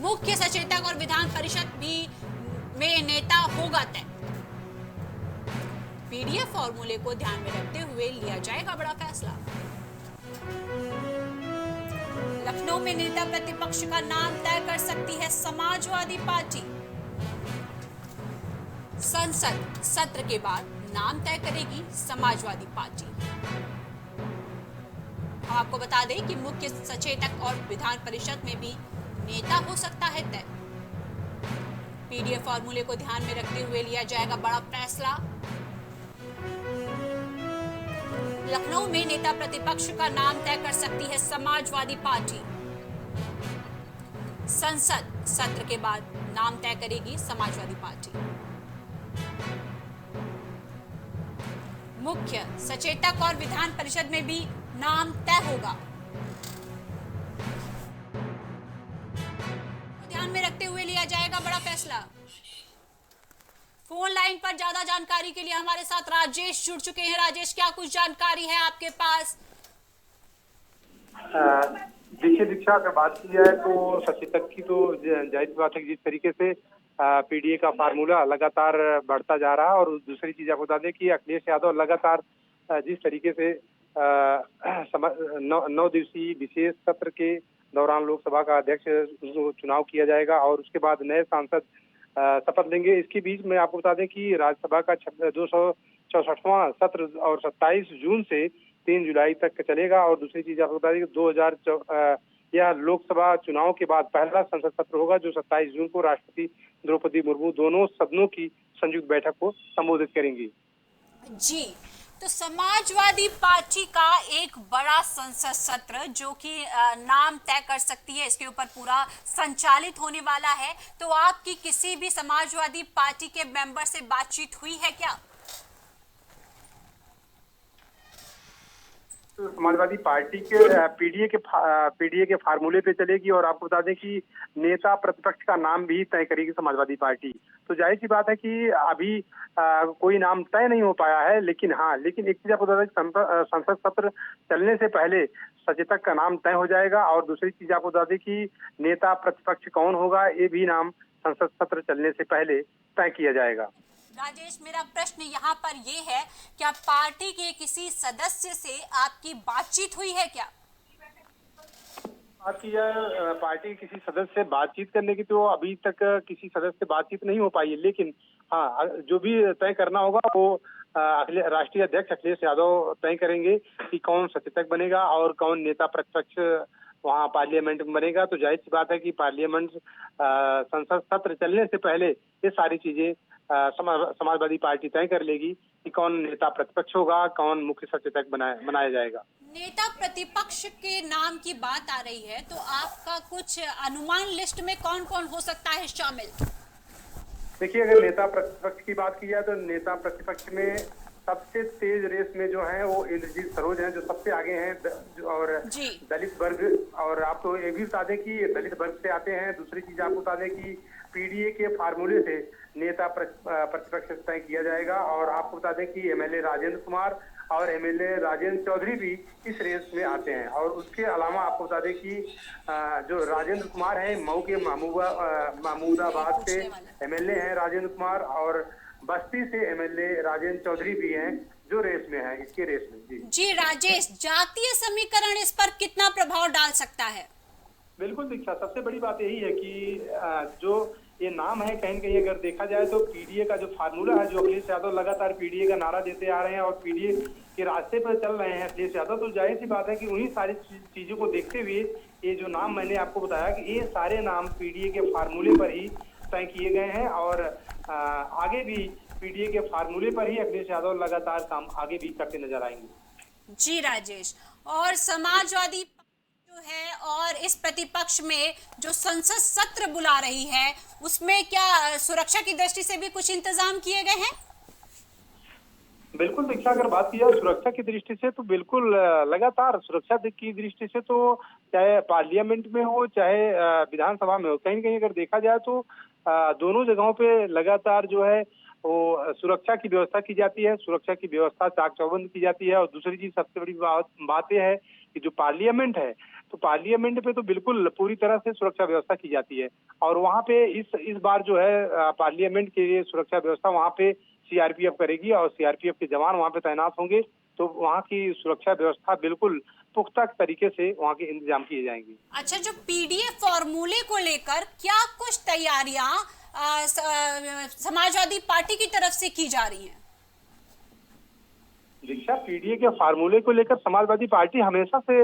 मुख्य सचेतक और विधान परिषद भी में नेता होगा तय। पीडीए फॉर्मूले को ध्यान में रखते हुए लिया जाएगा बड़ा फैसला। लखनऊ में नेता प्रतिपक्ष का नाम तय कर सकती है समाजवादी पार्टी। संसद सत्र के बाद नाम तय करेगी समाजवादी पार्टी। हम आपको बता दें कि मुख्य सचेतक और विधान परिषद में भी नेता हो सकता है तय। पीडीए फॉर्मूले को ध्यान में रखते हुए लिया जाएगा बड़ा फैसला। लखनऊ में नेता प्रतिपक्ष का नाम तय कर सकती है समाजवादी पार्टी। संसद सत्र के बाद नाम तय करेगी समाजवादी पार्टी। मुख्य सचेतक और विधान परिषद में भी नाम तय होगा। ध्यान में रखते हुए लिया जाएगा बड़ा फैसला। फोन लाइन पर ज्यादा जानकारी के लिए हमारे साथ राजेश जुड़ चुके हैं। राजेश, क्या कुछ जानकारी है आपके पास? देखिए दीक्षा, अगर बात की जाए तो सचेतक की तो जाहिर सी बात है, जिस तरीके से पीडीए का फार्मूला लगातार बढ़ता जा रहा है, और दूसरी चीज आपको बता दें कि अखिलेश यादव लगातार जिस तरीके से 9 दिवसीय विशेष सत्र के दौरान लोकसभा का अध्यक्ष चुनाव किया जाएगा और उसके बाद नए सांसद शपथ लेंगे। इसके बीच में आपको बता दें कि राज्यसभा का 264वां सत्र और 27 जून से 3 जुलाई तक चलेगा। और दूसरी चीज आपको बता दें कि यह लोकसभा चुनाव के बाद पहला संसद सत्र होगा जो 27 जून को राष्ट्रपति द्रौपदी मुर्मू दोनों सदनों की संयुक्त बैठक को संबोधित करेंगी। जी, तो समाजवादी पार्टी का एक बड़ा संसद सत्र जो कि नाम तय कर सकती है, इसके ऊपर पूरा संचालित होने वाला है। तो आपकी किसी भी समाजवादी पार्टी के मेंबर से बातचीत हुई है क्या? समाजवादी पार्टी के पीडीए के फार्मूले पे चलेगी और आपको बता दें कि नेता प्रतिपक्ष का नाम भी तय करेगी समाजवादी पार्टी। तो जाहिर सी बात है कि अभी कोई नाम तय नहीं हो पाया है, लेकिन एक चीज आपको बता दें कि संसद सत्र चलने से पहले सचेतक का नाम तय हो जाएगा। और दूसरी चीज आपको बता दें कि नेता प्रतिपक्ष कौन होगा, ये भी नाम संसद सत्र चलने से पहले तय किया जाएगा। राजेश, मेरा प्रश्न यहाँ पर ये है, क्या पार्टी के किसी सदस्य से आपकी बातचीत हुई है क्या? बात की जाए पार्टी किसी सदस्य से बातचीत करने की, तो अभी तक किसी सदस्य से बातचीत नहीं हो पाई है, लेकिन हाँ, जो भी तय करना होगा वो राष्ट्रीय अध्यक्ष अखिलेश यादव तय करेंगे कि कौन सचेतक बनेगा और कौन नेता प्रतिपक्ष वहाँ पार्लियामेंट में बनेगा। तो जाहिर सी बात है कि पार्लियामेंट संसद सत्र चलने से पहले ये सारी चीजें समाजवादी पार्टी तय कर लेगी कि कौन नेता प्रतिपक्ष होगा, कौन मुख्य सचेतक बनाया जाएगा। नेता प्रतिपक्ष के नाम की बात आ रही है, तो आपका कुछ अनुमान लिस्ट में कौन कौन हो सकता है शामिल? देखिए, अगर नेता प्रतिपक्ष की बात की जाए तो नेता प्रतिपक्ष में सबसे तेज रेस में जो है वो इंद्रजीत सरोज हैं, जो सबसे आगे हैं, और दलित वर्ग, और आपको ये भी बता दें कि दलित वर्ग से आते हैं। दूसरी चीज आपको बता दें कि पीडीए के फार्मूले से नेता प्रतिपक्ष तय किया जाएगा। और आपको बता दें कि एमएलए राजेंद्र कुमार और एमएलए राजेंद्र चौधरी भी इस रेस में आते हैं। और उसके अलावा आपको बता दें कि जो राजेंद्र कुमार है मऊ के महमूदाबाद से एमएलए हैं राजेंद्र कुमार, और बस्ती से एमएलए राजेंद्र चौधरी भी हैं जो रेस में है, इसके रेस में। जी राजेश, जातीय समीकरण इस पर कितना प्रभाव डाल सकता है? बिल्कुल दीक्षा, सबसे बड़ी बात यही है कि जो ये नाम है, कहीं न कहीं अगर देखा जाए तो पीडीए का जो फार्मूला है, जो अखिलेश यादव लगातार पीडीए का नारा देते आ रहे हैं और पीडीए के रास्ते पर चल रहे हैं अखिलेश यादव, तो जाहिर सी बात है कि उन्हीं सारी चीजों को देखते हुए ये जो नाम मैंने आपको बताया कि ये सारे नाम पीडीए के फार्मूले पर ही तय किए गए हैं। और आगे भी पीडीए के फार्मूले पर ही अखिलेश यादव लगातार काम आगे भी करते नजर आएंगे। जी राजेश, और समाजवादी जो है और इस प्रतिपक्ष में जो संसद सत्र बुला रही है उसमें क्या सुरक्षा की दृष्टि से भी कुछ इंतजाम किए गए हैं? बिल्कुल देखिए, अगर बात की जाए सुरक्षा की दृष्टि से तो बिल्कुल लगातार सुरक्षा की दृष्टि से तो चाहे पार्लियामेंट में हो चाहे विधानसभा में हो, कहीं न कहीं अगर देखा जाए तो दोनों जगहों पे लगातार जो है वो सुरक्षा की व्यवस्था की जाती है, सुरक्षा की व्यवस्था चाक-चौबंद की जाती है। और दूसरी चीज सबसे बड़ी बात ये है कि जो पार्लियामेंट है, तो पार्लियामेंट पे तो बिल्कुल पूरी तरह से सुरक्षा व्यवस्था की जाती है। और वहाँ पे इस बार जो है पार्लियामेंट के लिए सुरक्षा व्यवस्था वहाँ पे सीआरपीएफ करेगी और सीआरपीएफ के जवान वहाँ पे तैनात होंगे। तो वहाँ की सुरक्षा व्यवस्था बिल्कुल पुख्ता तरीके से वहाँ के इंतजाम किए जाएंगे। अच्छा, जो पीडीए फॉर्मूले को लेकर क्या कुछ तैयारियां समाजवादी पार्टी की तरफ से की जा रही हैं? दीक्षा, पीडीए के फार्मूले को लेकर समाजवादी पार्टी हमेशा से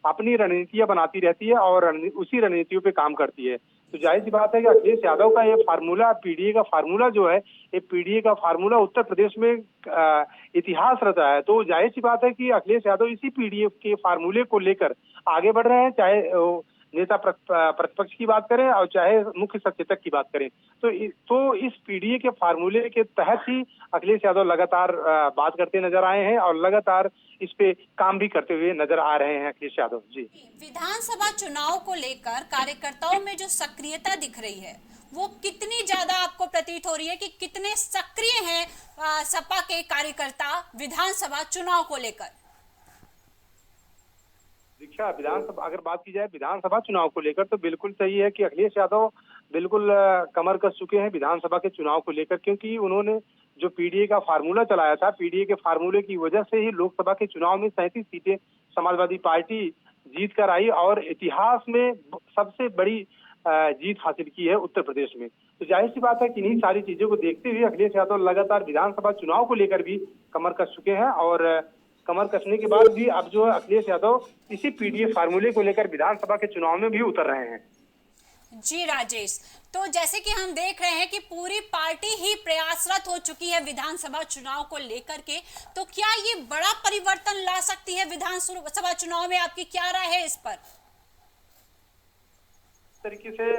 अपनी रणनीतियां बनाती रहती है और उसी रणनीतियों पे काम करती है। तो जाहिर सी बात है कि अखिलेश यादव का ये फार्मूला, पीडीए का फार्मूला जो है, ये पीडीए का फार्मूला उत्तर प्रदेश में इतिहास रचा है। तो जाहिर सी बात है कि अखिलेश यादव इसी पीडीए के फार्मूले को लेकर आगे बढ़ रहे हैं, चाहे नेता प्रतिपक्ष की बात करें और चाहे मुख्य सचेतक की बात करें। तो इस पीडीए के फार्मूले के तहत ही अखिलेश यादव लगातार बात करते नजर आए हैं और लगातार इस पे काम भी करते हुए नजर आ रहे हैं अखिलेश यादव जी। विधानसभा चुनाव को लेकर कार्यकर्ताओं में जो सक्रियता दिख रही है वो कितनी ज्यादा आपको प्रतीत हो रही है कि कितने सक्रिय हैं सपा के कार्यकर्ता विधानसभा चुनाव को लेकर? दीक्षा, विधानसभा अगर बात की जाए विधानसभा चुनाव को लेकर तो बिल्कुल सही है कि अखिलेश यादव बिल्कुल कमर कस चुके हैं विधानसभा के चुनाव को लेकर, क्योंकि उन्होंने जो पीडीए का फार्मूला चलाया था, पीडीए के फार्मूले की वजह से ही लोकसभा के चुनाव में 37 सीटें समाजवादी पार्टी जीत कर आई और इतिहास में सबसे बड़ी जीत हासिल की है उत्तर प्रदेश में। तो जाहिर सी बात है कि इन्हीं सारी चीजों को देखते हुए अखिलेश यादव लगातार विधानसभा चुनाव को लेकर भी कमर कस चुके हैं और कमर कसने के बाद भी अब जो है अखिलेश यादव इसी पीडीए फार्मूले को लेकर विधानसभा के चुनाव में भी उतर रहे हैं। जी राजेश, तो जैसे कि हम देख रहे हैं कि पूरी पार्टी ही प्रयासरत हो चुकी है विधानसभा चुनाव को लेकर के, तो क्या ये बड़ा परिवर्तन ला सकती है विधानसभा चुनाव में? आपकी क्या राय है इस पर? इस तरीके से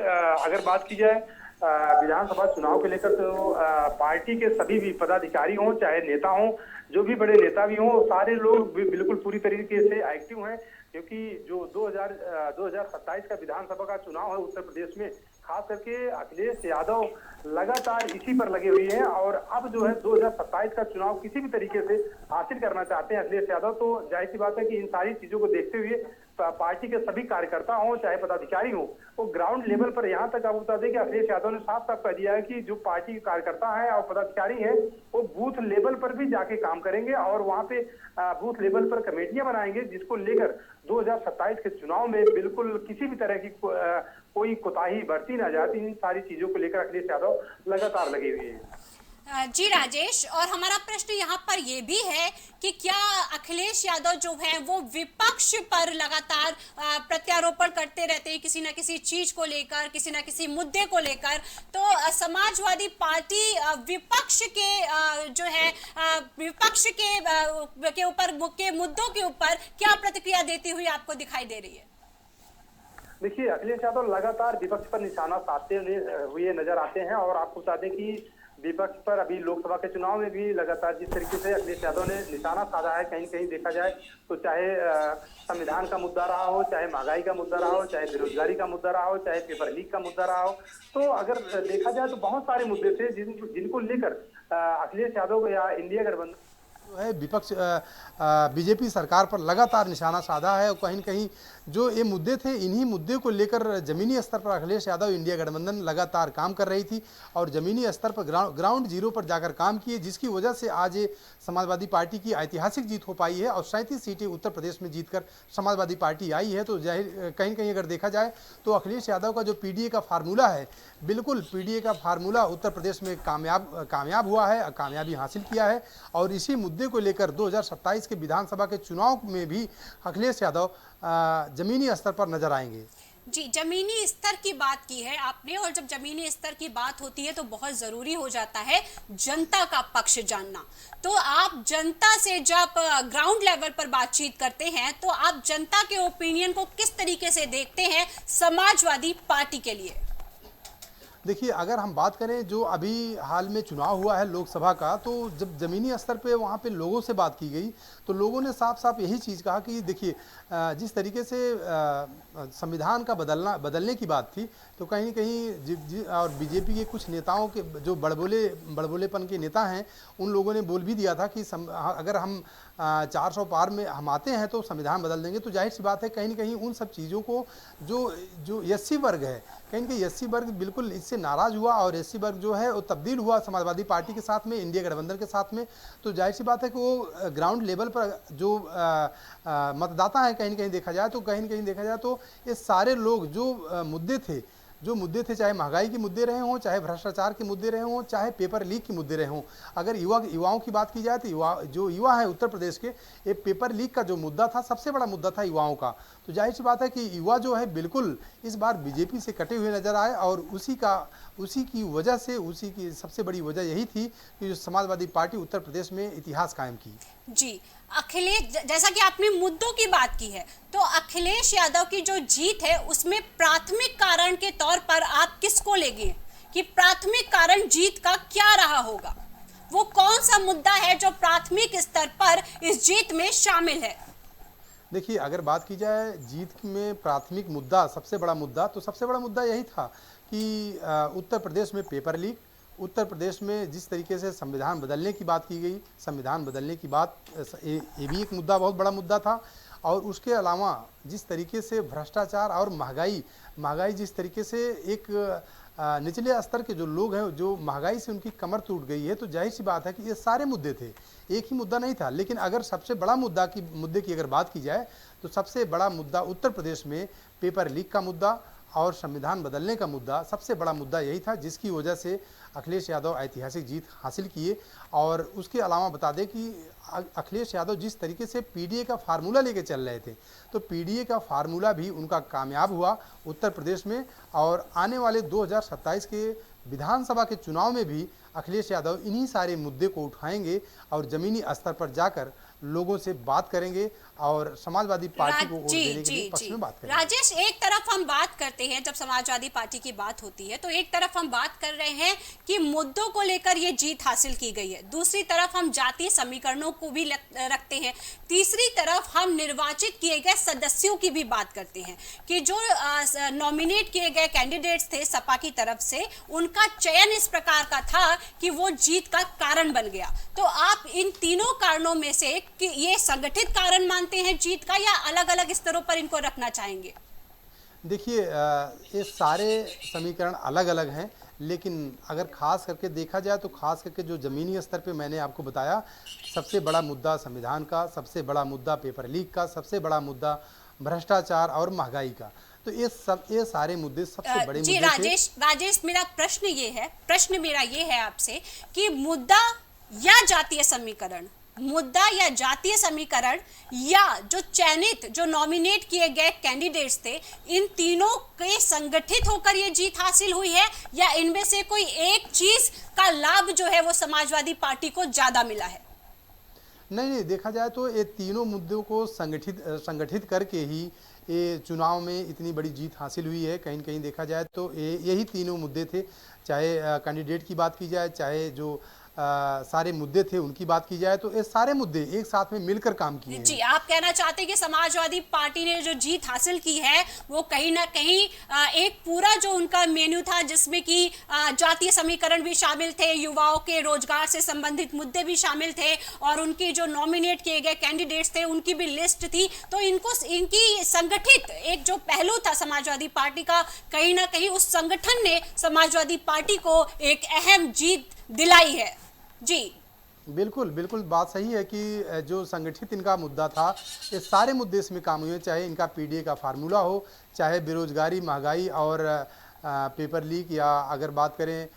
अगर बात की जाए विधानसभा चुनाव को लेकर तो पार्टी के सभी भी पदाधिकारी हों चाहे नेता हों, जो भी बड़े नेता भी हों, सारे लोग बिल्कुल पूरी तरीके से एक्टिव हैं, क्योंकि जो 2027 का विधानसभा का चुनाव है उत्तर प्रदेश में, खास करके अखिलेश यादव लगातार इसी पर लगे हुए हैं और अब जो है 2027 का चुनाव किसी भी तरीके से हासिल करना चाहते हैं अखिलेश यादव। तो जाहिर सी बात है कि इन सारी चीजों को देखते हुए पार्टी के सभी कार्यकर्ता हों चाहे पदाधिकारी हों, वो ग्राउंड लेवल पर यहाँ तक आप बता दें कि अखिलेश यादव ने साफ साफ कह दिया है कि जो पार्टी के कार्यकर्ता हैं और पदाधिकारी हैं वो बूथ लेवल पर भी जाके काम करेंगे और वहाँ पे बूथ लेवल पर कमेटियां बनाएंगे, जिसको लेकर 2027 के चुनाव में बिल्कुल किसी भी तरह की कोई कोताही बरती ना जाती। इन सारी चीजों को लेकर अखिलेश यादव लगातार लगे हुए हैं। जी राजेश, और हमारा प्रश्न यहाँ पर ये भी है कि क्या अखिलेश यादव जो है वो विपक्ष पर लगातार प्रत्यारोपण करते रहते हैं किसी न किसी चीज को लेकर, किसी न किसी मुद्दे को लेकर, तो समाजवादी पार्टी विपक्ष के जो है विपक्ष के ऊपर के मुद्दों के ऊपर क्या प्रतिक्रिया देती हुई आपको दिखाई दे रही है? देखिए, अखिलेश यादव लगातार विपक्ष पर निशाना साधते हुए नजर आते हैं और आपको बता दें कि विपक्ष पर अभी लोकसभा के चुनाव में भी लगातार जिस तरीके से अखिलेश यादव ने निशाना साधा है, कहीं कहीं देखा जाए तो चाहे संविधान का मुद्दा रहा हो, चाहे महंगाई का मुद्दा रहा हो, चाहे बेरोजगारी का मुद्दा रहा हो, चाहे पेपर लीक का मुद्दा रहा हो, तो अगर देखा जाए तो बहुत सारे मुद्दे थे जिनको लेकर अखिलेश यादव या इंडिया गठबंधन जो है विपक्ष बीजेपी सरकार पर लगातार निशाना साधा है और कहीं न कहीं जो ये मुद्दे थे, इन्हीं मुद्दे को लेकर जमीनी स्तर पर अखिलेश यादव इंडिया गठबंधन लगातार काम कर रही थी और जमीनी स्तर पर ग्राउंड जीरो पर जाकर काम किए, जिसकी वजह से आज ये समाजवादी पार्टी की ऐतिहासिक जीत हो पाई है और 37 सीटें उत्तर प्रदेश में जीतकर समाजवादी पार्टी आई है। तो जाहिर कहीं कहीं अगर देखा जाए तो अखिलेश यादव का जो पीडीए का फार्मूला है, बिल्कुल पीडीए का फार्मूला उत्तर प्रदेश में कामयाब हुआ है, कामयाबी हासिल किया है और इसी मुद्दे को लेकर 2027 के विधानसभा के चुनाव में भी अखिलेश यादव जमीनी स्तर पर नजर आएंगे। जी, जमीनी स्तर की बात की है आपने, और जब जमीनी स्तर की बात होती है तो बहुत जरूरी हो जाता है जनता का पक्ष जानना। तो आप जनता से जब ग्राउंड लेवल पर बातचीत करते हैं तो आप जनता के ओपिनियन को किस तरीके से देखते हैं समाजवादी पार्टी के लिए? देखिए, अगर हम बात करें जो अभी हाल में चुनाव हुआ है लोकसभा का, तो जब ज़मीनी स्तर पे वहाँ पे लोगों से बात की गई तो लोगों ने साफ साफ यही चीज़ कहा कि देखिए, जिस तरीके से संविधान का बदलने की बात थी, तो कहीं न कहीं और बीजेपी के कुछ नेताओं के जो बड़बोलेपन के नेता हैं, उन लोगों ने बोल भी दिया था कि अगर हम 400 पार में हम आते हैं तो संविधान बदल देंगे। तो जाहिर सी बात है, कहीं न कहीं उन सब चीज़ों को जो एससी वर्ग है, कहीं न कहीं एससी वर्ग बिल्कुल इससे नाराज़ हुआ, और एससी वर्ग जो है वो तब्दील हुआ समाजवादी पार्टी के साथ में, इंडिया गठबंधन के साथ में। तो जाहिर सी बात है कि वो ग्राउंड लेवल पर जो मतदाता है, कहीं न कहीं देखा जाए तो ये सारे लोग जो मुद्दे थे, चाहे महंगाई के मुद्दे रहे हों, चाहे भ्रष्टाचार के मुद्दे रहे हों, चाहे पेपर लीक के मुद्दे रहे हों। अगर युवाओं की बात की जाए तो युवा है उत्तर प्रदेश के, ये पेपर लीक का जो मुद्दा था, सबसे बड़ा मुद्दा था युवाओं का। तो जाहिर सी बात है कि युवा जो है बिल्कुल इस बार बीजेपी से कटे हुए नजर आए, और उसी की सबसे बड़ी वजह यही थी कि जो समाजवादी पार्टी उत्तर प्रदेश में इतिहास कायम की। जी, अखिलेश, जैसा कि आपने मुद्दों की बात की है, तो अखिलेश यादव की जो जीत है उसमें प्राथमिक कारण के तौर पर आप किसको लेंगे कि प्राथमिक कारण जीत का क्या रहा होगा? वो कौन सा मुद्दा है जो प्राथमिक स्तर पर इस जीत में शामिल है? देखिए, अगर बात की जाए जीत में प्राथमिक मुद्दा, सबसे बड़ा मुद्दा यही था कि उत्तर प्रदेश में पेपर लीक, उत्तर प्रदेश में जिस तरीके से संविधान बदलने की बात की गई, संविधान बदलने की बात ये भी एक मुद्दा, बहुत बड़ा मुद्दा था। और उसके अलावा जिस तरीके से भ्रष्टाचार और महंगाई जिस तरीके से एक निचले स्तर के जो लोग हैं, जो महंगाई से उनकी कमर टूट गई है, तो जाहिर सी बात है कि ये सारे मुद्दे थे, एक ही मुद्दा नहीं था। लेकिन अगर सबसे बड़ा मुद्दे की अगर बात की जाए तो सबसे बड़ा मुद्दा उत्तर प्रदेश में पेपर लीक का मुद्दा और संविधान बदलने का मुद्दा, सबसे बड़ा मुद्दा यही था, जिसकी वजह से अखिलेश यादव ऐतिहासिक जीत हासिल किए। और उसके अलावा बता दें कि अखिलेश यादव जिस तरीके से पीडीए का फार्मूला लेके चल रहे थे, तो पीडीए का फार्मूला भी उनका कामयाब हुआ उत्तर प्रदेश में। और आने वाले 2027 के विधानसभा के चुनाव में भी अखिलेश यादव इन्हीं सारे मुद्दे को उठाएंगे और ज़मीनी स्तर पर जाकर लोगों से बात करेंगे और समाजवादी पार्टी को वोट देने के लिए पक्ष में बात करेंगे। राजेश, एक तरफ हम बात करते हैं, जब समाजवादी पार्टी की बात होती है तो एक तरफ हम बात कर रहे हैं कि मुद्दों को लेकर ये जीत हासिल की गई है, दूसरी तरफ हम जातीय समीकरणों को भी रखते हैं, तीसरी तरफ हम निर्वाचित किए गए सदस्यों की भी बात करते हैं कि जो नॉमिनेट किए गए कैंडिडेट्स थे सपा की तरफ से, उनका चयन इस प्रकार का था कि वो जीत का कारण बन गया। तो आप इन तीनों कारणों में से कि ये संगठित कारण मानते हैं जीत का, या अलग अलग स्तरों पर इनको रखना चाहेंगे? देखिए, ये सारे समीकरण अलग अलग हैं, लेकिन अगर खास करके देखा जाए तो खास करके जो ज़मीनी स्तर पे मैंने आपको बताया, सबसे बड़ा मुद्दा संविधान का, सबसे बड़ा मुद्दा पेपर लीक का, सबसे बड़ा मुद्दा भ्रष्टाचार और महंगाई का। तो ये सारे मुद्दे सबसे बड़े जी, मुद्दे थे। राजेश, मेरा प्रश्न मेरा ये है आपसे कि मुद्दा या जातीय समीकरण, या जो चयनित, जो नॉमिनेट किए गए कैंडिडेट्स थे, इन तीनों के संगठित होकर ये जीत हासिल हुई है, या इनमें से कोई एक चीज का लाभ जो है वो समाजवादी पार्टी को ज्यादा मिला है? नहीं, देखा जाए तो ये तीनों मुद्दों को संगठित करके ही ये चुनाव में इतनी बड़ी जीत हासिल हुई है। कहीं न कहीं देखा जाए तो यही तीनों मुद्दे थे, चाहे कैंडिडेट की बात की जाए, चाहे जो सारे मुद्दे थे उनकी बात की जाए, तो ये सारे मुद्दे एक साथ में मिलकर काम किए हैं। जी, आप कहना चाहते हैं कि समाजवादी पार्टी ने जो जीत हासिल की है वो कहीं ना कहीं एक पूरा जो उनका मेन्यू था, जिसमें कि जातीय समीकरण भी शामिल थे, युवाओं के रोजगार से संबंधित मुद्दे भी शामिल थे, और उनकी जो नॉमिनेट किए गए कैंडिडेट्स थे उनकी भी लिस्ट थी, तो इनकी संगठित एक जो पहलू था समाजवादी पार्टी का, कहीं ना कहीं उस संगठन ने समाजवादी पार्टी को एक अहम जीत दिलाई है। जी, बिल्कुल बात सही है कि जो संगठित इनका मुद्दा था, ये सारे मुद्दे इसमें काम हुए, चाहे इनका पीडीए का फार्मूला हो, चाहे बेरोजगारी, महंगाई और पेपर लीक, या अगर बात करें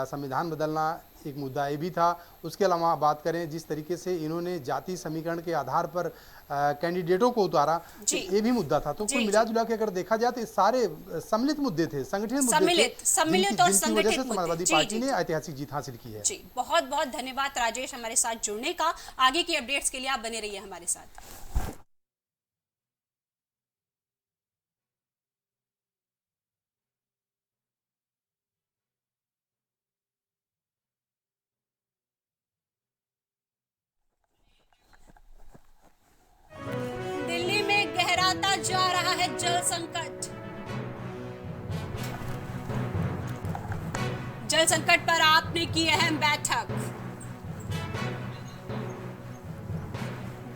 संविधान बदलना, एक मुद्दा ये भी था। उसके अलावा बात करें जिस तरीके से इन्होंने जाति समीकरण के आधार पर कैंडिडेटों को उतारा, तो ये भी मुद्दा था। तो कुल मिला जुला के अगर देखा जाए तो ये सारे सम्मिलित मुद्दे थे, संगठित मुद्दे थे, सम्मिलित और संगठित वजह से समाजवादी पार्टी ने ऐतिहासिक जीत हासिल की है। जी, बहुत बहुत धन्यवाद राजेश हमारे साथ जुड़ने का। आगे की अपडेट्स के लिए आप बने रहिए हमारे साथ। दिल्ली में गहराता जा रहा है जल संकट। जल संकट पर आपने की अहम बैठक।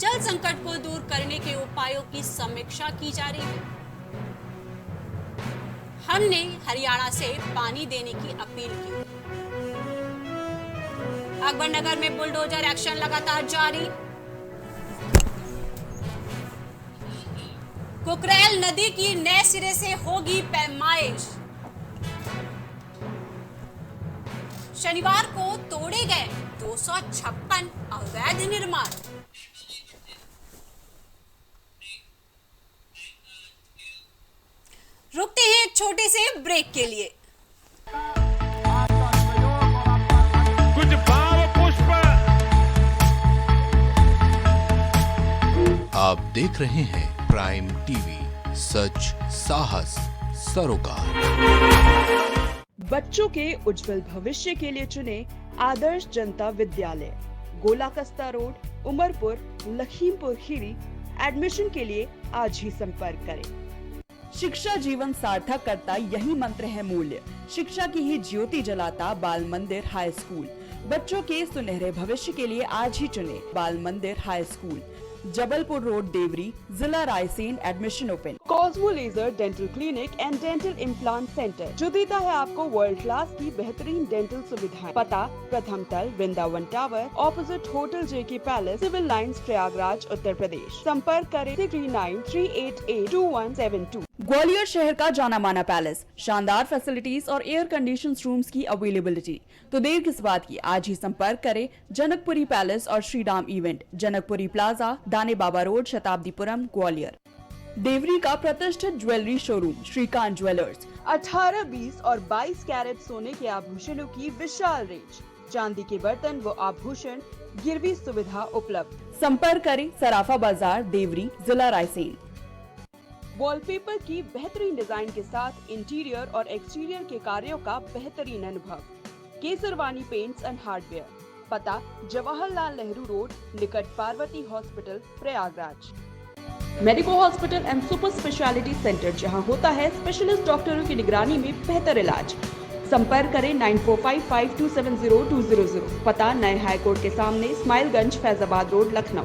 जल संकट को दूर करने के उपायों की समीक्षा की जा रही है। हमने हरियाणा से पानी देने की अपील की। अकबरनगर में बुलडोजर एक्शन लगातार जारी। कुकरेल नदी की नए सिरे से होगी पैमाइश। शनिवार को तोड़े गए 256 अवैध निर्माण। रुकते हैं एक छोटे से ब्रेक के लिए। कुछ भाव पुष्प। आप देख रहे हैं प्राइम टीवी, सच साहस सरोकार। बच्चों के उज्जवल भविष्य के लिए चुने आदर्श जनता विद्यालय, गोला कस्ता रोड, उमरपुर, लखीमपुर खीरी। एडमिशन के लिए आज ही संपर्क करें। शिक्षा जीवन सार्थक करता यही मंत्र है मूल्य। शिक्षा की ही ज्योति जलाता बाल मंदिर हाई स्कूल। बच्चों के सुनहरे भविष्य के लिए आज ही चुने Bal Mandir high school, Jabalpur road, Deori, जिला Raisen. Admission open. Cosmo laser dental clinic and dental implant centre, जो देता है आपको वर्ल्ड क्लास की बेहतरीन डेंटल सुविधाएं। पता प्रथम तल, वृंदावन टावर, ऑपोजिट होटल जेके palace, civil Lines, Prayagraj, Uttar Pradesh. संपर्क करें 3938822172। ग्वालियर शहर का जाना माना पैलेस, शानदार फैसिलिटीज और एयर कंडीशन रूम्स की अवेलेबिलिटी। तो देर किस बात की, आज ही संपर्क करें। जनकपुरी पैलेस और श्रीराम इवेंट, जनकपुरी प्लाजा, दाने बाबा रोड, शताब्दीपुरम, ग्वालियर। देवरी का प्रतिष्ठित ज्वेलरी शोरूम श्रीकांत ज्वेलर्स, 18, 20 और 22 कैरेट सोने के आभूषणों की विशाल रेंज, चांदी के बर्तन व आभूषण, गिरवी सुविधा उपलब्ध। संपर्क करें सराफा बाजार, देवरी, जिला रायसेन। वॉलपेपर की बेहतरीन डिजाइन के साथ इंटीरियर और एक्सटीरियर के कार्यों का बेहतरीन अनुभव। केसरवानी पेंट्स एंड हार्डवेयर, पता जवाहरलाल नेहरू रोड, निकट Parvati hospital, Prayagraj. Medico hospital and super speciality centre, जहां होता है स्पेशलिस्ट डॉक्टरों की निगरानी में बेहतर इलाज। संपर्क करें 9455270200। पता नए हाईकोर्ट के सामने, स्माइलगंज, फैजाबाद रोड, लखनऊ।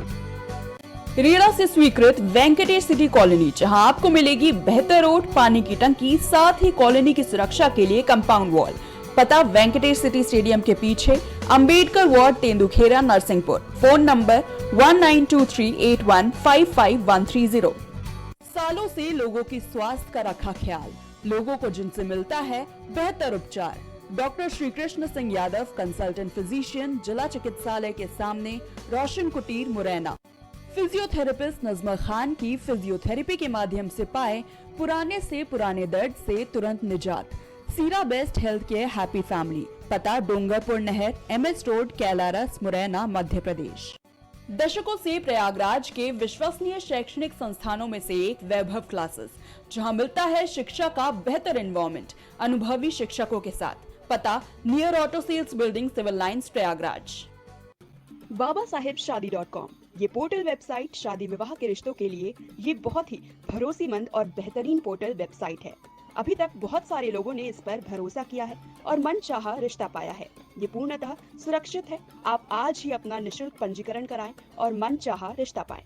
रेरा से स्वीकृत वेंकटेश सिटी कॉलोनी, जहां आपको मिलेगी बेहतर रोड, पानी की टंकी, साथ ही कॉलोनी की सुरक्षा के लिए कंपाउंड वॉल। पता वेंकटेश सिटी स्टेडियम के पीछे, Ambedkar ward, Tendukheda, Narsinghpur. Phone number 192381553130। सालों से लोगों की स्वास्थ्य का रखा ख्याल, लोगों को जिनसे मिलता है बेहतर उपचार। Doctor Shri Krishna Singh Yadav, consultant physician, जिला चिकित्सालय के सामने, रोशन कुटीर, मुरैना। फिजियोथेरेपिस्ट नजमा खान की फिजियोथेरेपी के माध्यम से पाए पुराने से पुराने दर्द से तुरंत निजात। सीरा best health care happy family, पता डोंगरपुर नहर, MS रोड, कैलारस, मुरैना, मध्य प्रदेश। दशकों से प्रयागराज के विश्वसनीय शैक्षणिक संस्थानों में से एक वैभव क्लासेस, जहां मिलता है शिक्षा का बेहतर एनवायरनमेंट, अनुभवी शिक्षकों के साथ। पता near auto sales building, Civil Lines, Prayagraj. babasahebshadi.com, ये पोर्टल वेबसाइट शादी विवाह के रिश्तों के लिए ये बहुत ही भरोसेमंद और बेहतरीन पोर्टल वेबसाइट है। अभी तक बहुत सारे लोगों ने इस पर भरोसा किया है और मनचाहा रिश्ता पाया है। ये पूर्णतः सुरक्षित है। आप आज ही अपना निशुल्क पंजीकरण कराएं और मनचाहा रिश्ता पाएं।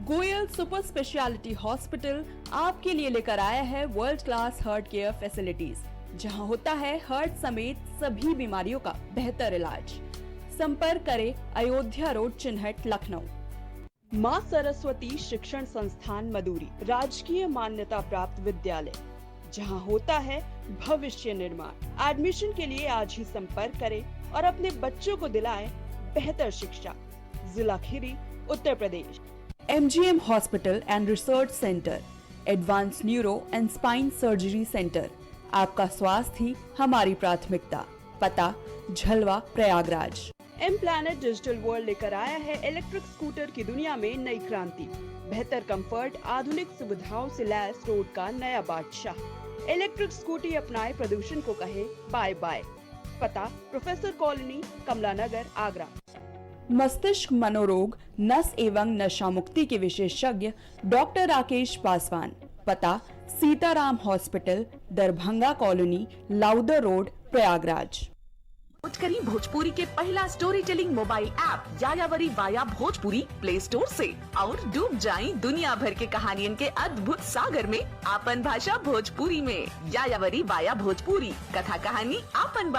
गोयल सुपर स्पेशलिटी हॉस्पिटल आपके लिए लेकर आया है world class heart care facilities, जहां होता है हार्ट समेत सभी बीमारियों का बेहतर इलाज। संपर्क करें अयोध्या रोड, चिन्हट, लखनऊ। माँ सरस्वती शिक्षण संस्थान मदुरी, राजकीय मान्यता प्राप्त विद्यालय, जहां होता है भविष्य निर्माण। एडमिशन के लिए आज ही संपर्क करें और अपने बच्चों को दिलाएं बेहतर शिक्षा। जिला Kheri, Uttar Pradesh. MGM hospital and research centre, advance neuro and spine surgery centre. आपका स्वास्थ्य ही हमारी प्राथमिकता। पता Jhalwa, Prayagraj. M Planet Digital World लेकर आया है इलेक्ट्रिक स्कूटर की दुनिया में नई क्रांति। बेहतर कंफर्ट, आधुनिक सुविधाओं से लैस रोड का नया बादशाह। इलेक्ट्रिक स्कूटी अपनाए, प्रदूषण को कहे बाय बाय। पता प्रोफेसर कॉलोनी, कमला नगर, आगरा। मस्तिष्क मनोरोग, नस एवं नशा मुक्ति के विशेषज्ञ डॉक्टर राकेश पासवान। पता Sitaram hospital, Darbhanga colony, Lowther road, Prayagraj. करी भोजपुरी के पहला story telling mobile app Yayavari via Bhojpuri play store से और डूब जाएं दुनिया भर के कहानियन के अद्भुत सागर में आपन भाषा भोजपुरी में। यायावरी वाया भोजपुरी, कथा कहानी आपन